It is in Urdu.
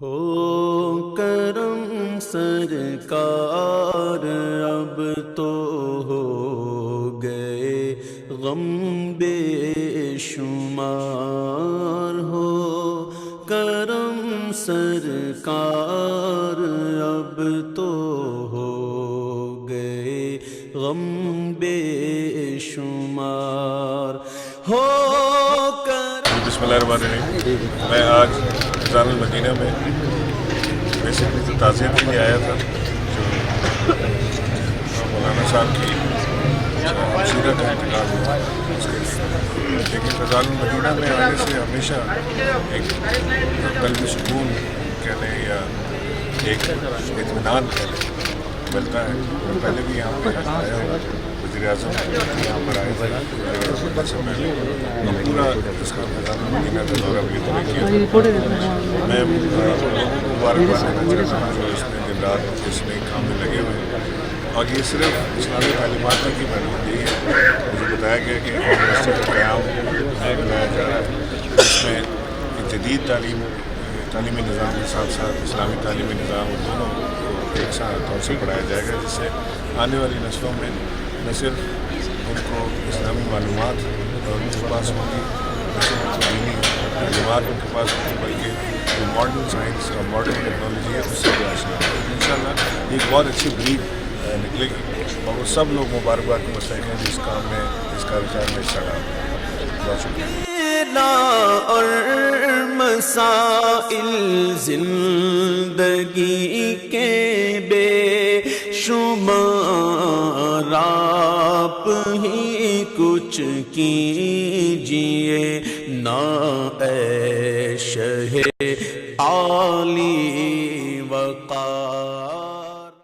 ہو کرم سرکار اب تو ہو گئے غم بے شمار، ہو کرم سرکار اب تو ہو گئے غم بے شمار، ہو کرم۔ بسم اللہ الرحمن الرحیم۔ میں آج فیضان المدینہ میں بیسکلی تو تعزیت کے لیے آیا تھا جو مولانا صاحب کی شیرہ کا انتقال ہوا اس کے لیے، لیکن فیضان المدینہ میں آنے سے ہمیشہ ایک قلبی سکون کہہ لیں یا ایک اطمینان کہہ لیں ملتا ہے۔ میں پہلے بھی یہاں پہ آیا ہوں، وزیر اعظم یہاں پر آئے تھے سے پہلے، پورا اس کا فیضان المدینہ کا دورہ بھی تو نہیں کیا تھا۔ میں لوگوں کو مبارکباد دینا چاہتا ہوں جو اس میں دن رات اس نئے کام میں لگے ہوئے ہیں، اور یہ صرف اسلامی تعلیمات تک ہی محدود نہیں ہے۔ مجھے بتایا گیا کہ یونیورسٹی کا قیام بنایا جا رہا ہے جس میں جدید تعلیمی نظام کے ساتھ ساتھ اسلامی تعلیمی نظام دونوں کو ایک ساتھ طور سے پڑھایا جائے گا، جس سے آنے والی نسلوں میں نہ صرف ان کو اسلامی معلومات اور ان کے پاس ہوگی، نہ صرف دینی معلومات ان کے پاس ہوگی، بلکہ جو ماڈرن سائنس اور ماڈرن ٹیکنالوجی ہے اس سے بھی آشنا ہوگی۔ انشاءاللہ ایک بہت اچھی بریڈ نکلے گی، اور وہ سب لوگ مبارکباد کے مستحق ہیں جس کام میں اس کاروبار میں حصہ ڈالیں۔ بہت شکریہ۔ اور مسائل زندگی کے بے شمار آپ ہی کچھ کیجئے نا اے شہ عالی وقار۔